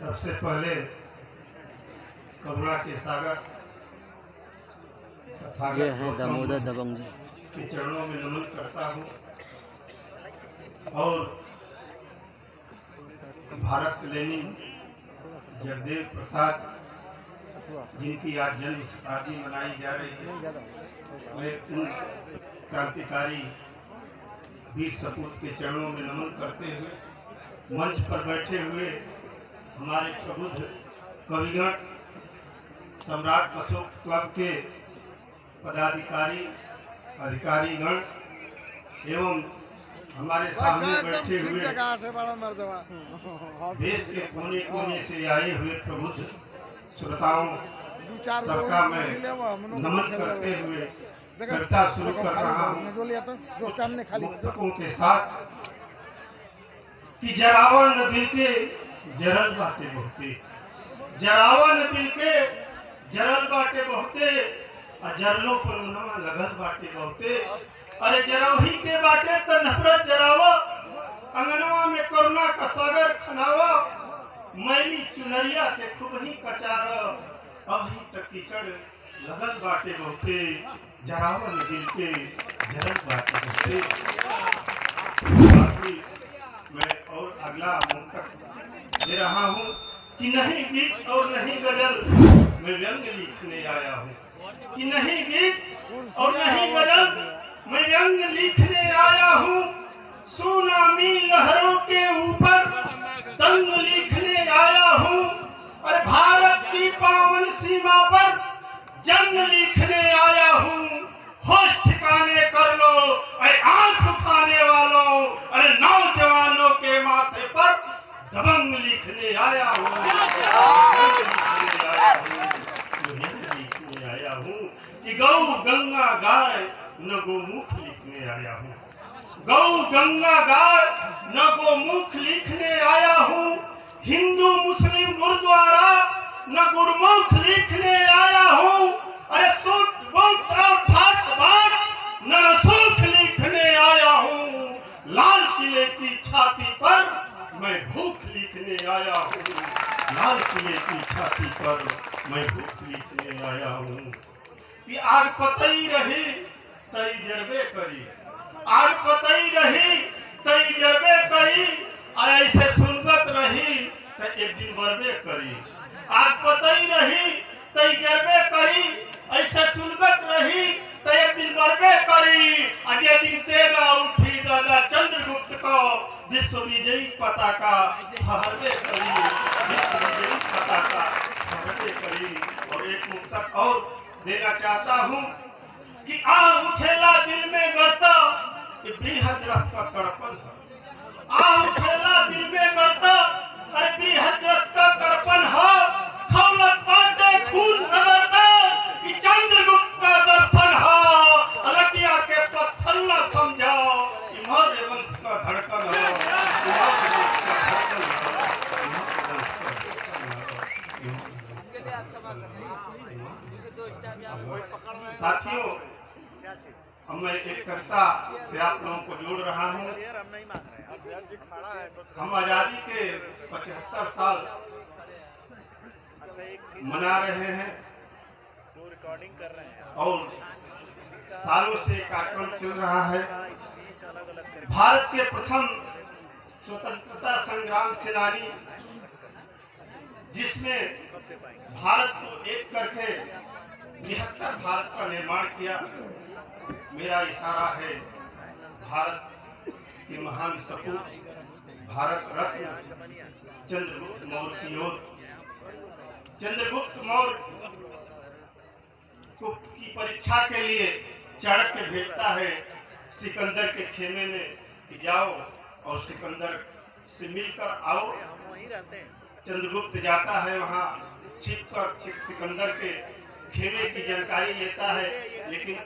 सबसे पहले करुणा के सागर ये हैं दामोदर दबंग जी के चरणों में नमन करता हूँ और भारत लेनिन जगदेव प्रसाद जिनकी आज जन्म शताब्दी मनाई जा रही है, वे उन क्रांतिकारी वीर सपूत के चरणों में नमन करते हुए मंच पर बैठे हुए हमारे प्रबुद्ध कविगण, सम्राट अशोक क्लब के पदाधिकारी, अधिकारीगण एवं हमारे सामने बैठे हुए देश के कोने कोने से आए हुए प्रबुद्ध श्रोताओं, सबका मैं नमन करते हुए कविता शुरू कर रहा हूँ मुक्तकों के साथ कि जरावा न दिल के जरल बाटे बहुते, जरावा न दिल के जरल बाटे बहुते, जरलों पर नवा लगल बाटे बहुते। अरे जरौही के बाटे तो नफरत जरावा, अंगनवा में करुणा का सागर खनावा, मैली चुनरिया के खूब ही कचार, अभी तक कीचड़ लगल बाटे बहुते, जरावा न दिल के जरल बाटे बहुते। मैं और अगला मुक्तक दे रहा हूँ कि नहीं गीत और नहीं गजल, मैं व्यंग लिखने आया हूँ कि नहीं गीत और नहीं गजल, मैं व्यंग लिखने आया हूँ। सुनामी लहरों के ऊपर दंग लिखने आया हूँ। अरे भारत की पावन सीमा पर जंग लिखने आया हूँ। होश ठिकाने कर लो अरे आंख उठाने वालों, अरे नौजवानों के माथे पर दबंग लिखने आया हूँ। लिखने आया हूँ कि गौ गंगा गाय न गोमुख लिखने आया हूँ। गौ गंगा गाय न गोमुख लिखने आया हूँ। हिंदू मुस्लिम गुरुद्वारा न गुरमुख लिखने आया हूँ। अरे सूट बूट और ठाट बाट न रसूख लिखने आया हूँ। लाल किले की छाती पर मैं भूख लिखने आया हूँ। लाल किले की छाती पर मैं भूख लिखने आया हूँ कि आग पतई रही तई जरबे करी, आग पतई रही तई जरबे करी, और ऐसे सुनगत रही तो एक दिन बरबे करी। आग पतई रही तई जरबे करी, ऐसे सुनगत रही तो एक दिन बरबे करी। अजय दिन तेगा उठी दादा चंद्रगुप्त को विश्व विजयी पताका फहरबे करी, विश्व विजयी पताका फहरबे करी। और एक मुक्तक और देना चाहता हूँ कि आ उठेला दिल में गरता, ये बृहद रथ का तड़पन है। आ उठेला दिल में गरता, अरे बृहद रथ का तड़पन है। खौलत बाटे खून रगड़ता, ये चंद्रगुप्त का दर्शन है। अलटिया के पत्थर न समझाओ, ये मौर्य वंश का धड़कन है। साथियों, मैं एक कविता से आप लोगों को जोड़ रहा हूँ। हम आजादी के 75 साल मना रहे हैं और सालों से कार्यक्रम चल रहा है। भारत के प्रथम स्वतंत्रता संग्राम सेनानी, जिसमें भारत को एक करके बृहत्तर भारत का निर्माण किया, मेरा इशारा है भारत के महान सपूत भारत रत्न चंद्रगुप्त मौर्य की ओर। चंद्रगुप्त मौर्य की परीक्षा के लिए चाणक्य भेजता है सिकंदर के खेमे में कि जाओ और सिकंदर से मिलकर आओ। चंद्रगुप्त जाता है, वहाँ छिपकर सिकंदर के खेमे की जानकारी लेता है, लेकिन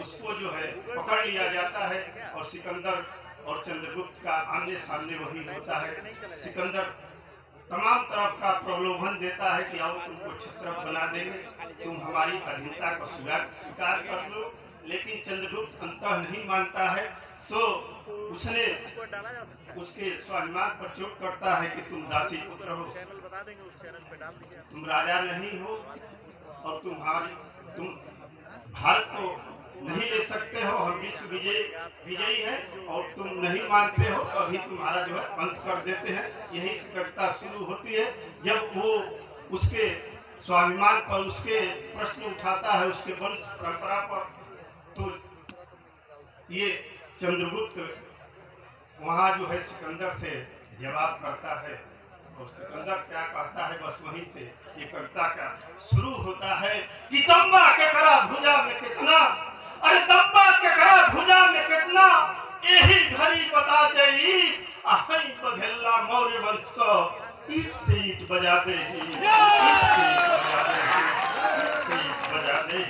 उसको जो है पकड़ लिया जाता है और सिकंदर और चंद्रगुप्त का आमने सामने वही होता है। सिकंदर तमाम तरफ का प्रलोभन देता है कि आओ तुमको छत्रप बना देंगे, तुम हमारी अधीनता को स्वीकार कर लो, लेकिन चंद्रगुप्त अंततः नहीं मानता है। तो उसने उसके स्वाभिमान पर चोट करता है कि तुम दासी पुत्र हो, तुम राजा नहीं हो और तुम भारत को नहीं ले सकते हो, हम विश्व विजयी है और तुम नहीं मानते हो, तो अभी तुम्हारा जो है अंत कर देते हैं। यही से कविता शुरू होती है। जब वो उसके स्वाभिमान पर उसके प्रश्न उठाता है, उसके वंश परंपरा पर, तो ये चंद्रगुप्त वहाँ जो है सिकंदर से जवाब करता है और सिकंदर क्या कहता है, बस वहीं से ये कविता का शुरू होता है कि दम्बा के करा भुजा में कितना, अरे दम्बा के करा भुजा में कितना, यही घड़ी बता दे आहई बघेला मौर्य वंश को ईट से ईट बजा दे बजा दे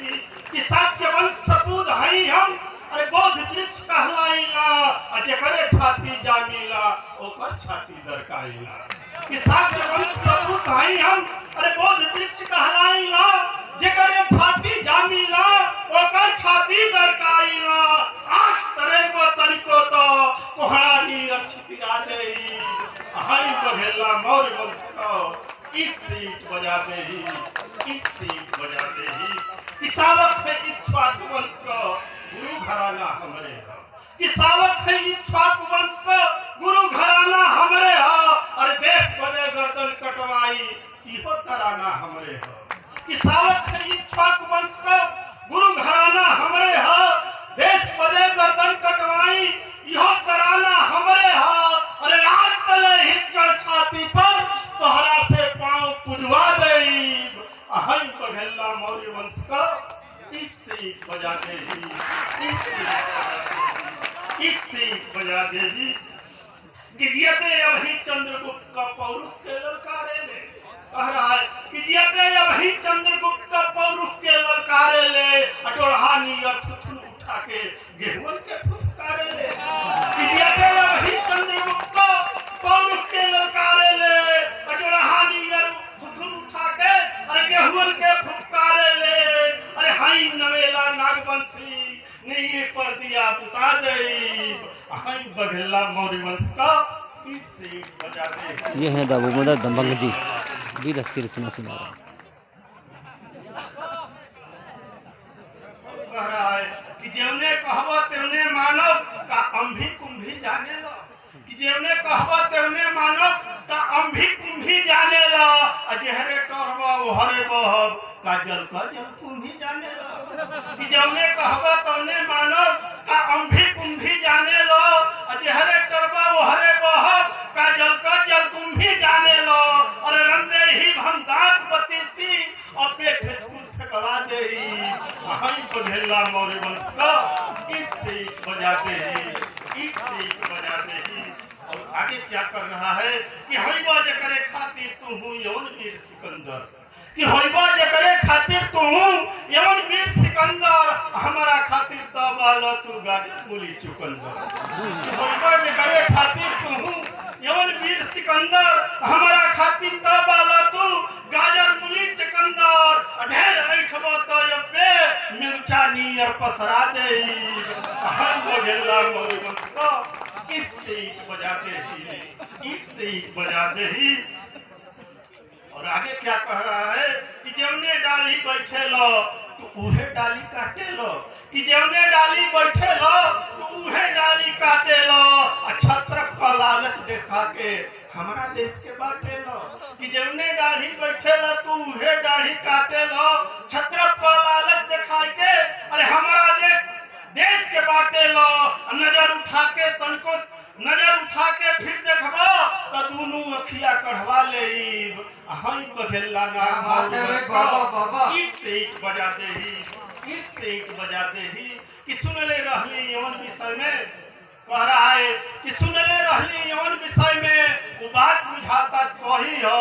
कि सबके वंश सपूत हई हम, अरे बौद्ध वृक्ष कहलाइला जेकरे छाती जामिला ओकर छाती दरकाइला कि सबके वंश सपूत हई हम, अरे बौद्ध वृक्ष कहलाइला जेकरे छाती जामिला ओकर छाती दरकाइला आँख तरेगो तनिको तो कोहरानी छिपिरा देई हई बघेला मौर्य वंश को ईट से ईट बजा देही, ईट से ईट बजा देही कि सावक है इक्ष्वाकु वंश को गुरु घराना हमरे हो, कि सावक है इक्ष्वाकु वंश को गुरु घराना हमरे हो, अरे देश बदे गर्दन कटवाई इहो तराना हमरे हो, कि सावक है इक्ष्वाकु वंश को गुरु घराना हमरे हो, देश बदे गर्दन कटवाई इहो तराना हमरे हो, अरे रात तले हिचड़ छाती पर तोहरा से पांव पुजवा देब अहम बघेला मौर्य वंश का ईट से ईट बजा देगी, ईट से ईट बजा देगी कि जियते अभी चंद्रगुप्त का पौरुष के ललकारे ले, कह रहा है कि जियते अभी चंद्रगुप्त का पौरुष के ललकारे ले, अटोढ़ा नियर थुथुन उठा के गेहूं के फुफकारे ले, कि जियते अभी चंद्रगुप्त का पौरुष के ललकारे ले, अटोढ़ा नियर थुथुन उठा के अरे गेहूं के फुफकारे ले, अरे हाई नवेला नागवंशी नहीं पर दिया बुता दे हाई बघेला मौर्य वंश का ईट से ईट बजा दे। ये है दामोदर दबंग जी, भी रस की रचना सुना रहा है। कह रहा है कि जेवने कहबो तेवने मानव का अंभी कुंभी जाने लो, कि जेवने कहबो तेवने मानव का अंभी कुंभी जाने लो, अजहरे टोरबो ओहरे बहब का जल कुंभी जाने लो, कि जेवने कहबो तेवने मानव का अंभी कुंभी जाने लो, अजहरे टोरबो ओहरे बहब का जल कुंभी जाने लो, अरे रंदे ही भंडात बतीसी और पेट फेंकवा दे हई बघेला मौर्य वंश का ईट से ईट बजा दे, ईट से ईट बजा दे। और आगे क्या कर रहा है कि होइबा जे करे खातिर तू हूँ यवन वीर सिकंदर, कि होइबा जे करे खातिर तू हूँ यवन वीर सिकंदर, हमारा खातिर दबाल तू गाजर मूली चुकंदर, होइबा जे करे खातिर तू हूँ यवन वीर सिकंदर, हमारा खातिर दबाल तू गाजर मूली चुकंदर, ढेर ऐठबो तो यबे मिर्चा नियर पसरा दे हर बघेला मौर्य वंश का ईट से ईट बजाते ही, ईट से ईट बजाते ही। और आगे क्या कह रहा है कि जेवने डाली बैठे लो तो उहे डाली काटे लो, कि जेवने डाली बैठे लो तो उहे डाली काटे लो, अच्छा तरफ का लालच दिखा के हमारा देश के बाटे लो, कि जेवने दाढ़ी बैठे लो तो उहे दाढ़ी काटे लो, छत्रप का लालच दिखा के अरे हमारा देश के बाटे लो, नजर उठा के तनको नजर उठा के फिर देखबो तो दोनों अखिया कढ़वा लेब हई बघेला नाग ईट से ईट बजा देही, ईट से ईट बजा देही कि सुनले रहली यवन विषय में, कह रहा है कि सुनले रहली यवन विषय में वो बात बुझाता सही हो,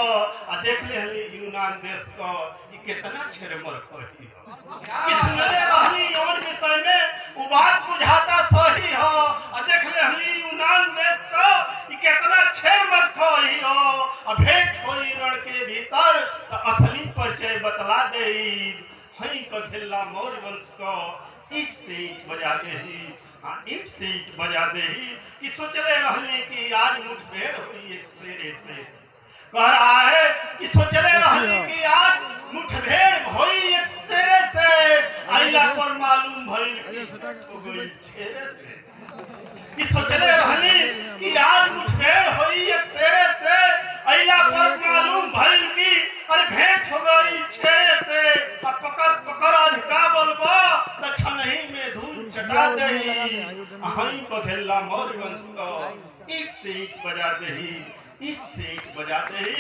आ देख ले हली यूनान देश को कि कितना छेरमर सही हो, कि सुनले रहली यवन विषय में वो बात बुझाता सही हो, आ देख ले हली यूनान देश को कि कितना छेरमर सही हो, आ भेंट होई रण के भीतर तो असली परिचय बतला दे हई बघेला मौर्य वंश को ईट से ईट बजा देही, हाँ, ईट से ईट बजा दे ही कि सोचले रहने की आज मुठभेड़ हुई एक शेरे से। कह रहा है कि सोचले रहने की आज मुठभेड़ हुई एक शेरे से, आइला पर मालूम भइल कि हो गई छेरे से। कि सोचले रहने कि आज मुठभेड़ हुई एक शेरे से, आइला पर मालूम भइल कि अरे भेंट हो गई छेरे से। अब पकड़ पकड़ अधिका बोलबो त छनही में धूल चटा दही, अहीं बधेला मोर वंश को ईट से ईट बजा दही, ईट से ईट बजा दही।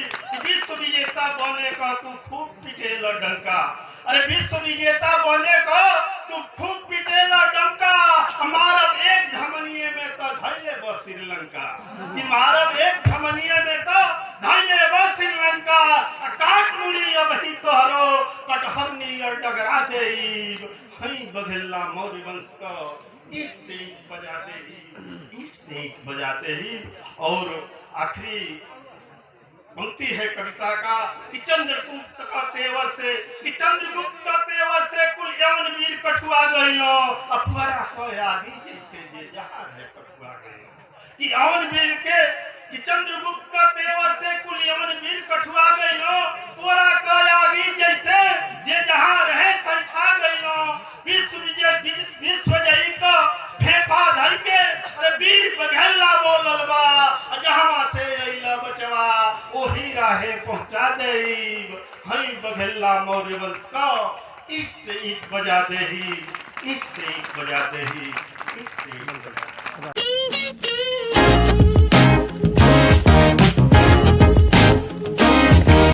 विश्व विजेता बने का तू खूब पिटेला डंका, अरे विश्व विजेता बने का तू खूब पिटेला डंका। मारब एक धमनिए में तो धैले बा श्रीलंका, कि मारब एक धमनिए में तो धैले बा श्रीलंका। काट मुड़ी अब ही तोहरो कटहर नियर डगरा देई, हई बघेला मौर्य वंश का ईट से ईट बजा देही, ईट से ईट बजाते ही। और आखिरी पंक्ति है कविता का कि चंद्रगुप्त का तेवर से, कि चंद्रगुप्त का तेवर से कुल यवन वीर कठुआ गइलो, अपहरा को आगी जैसे जे जहां है कठुआ गइलो। कि यवन वीर के कि चंद्रगुप्त का तेवर से कुल यवन वीर कठुआ गइलो, पूरा का आगी जैसे जे जहां रहे संठा गइलो। विश्व जई का फेफा धई के अरे वीर बघेला बोलल बा, जहां से अइला बचवा ओही राहे पहुंचा देब, हई बघेला मौर्य वंश का ईट से ईट बजा देही, ईट से ईट बजा देही, ईट से ईट बजा।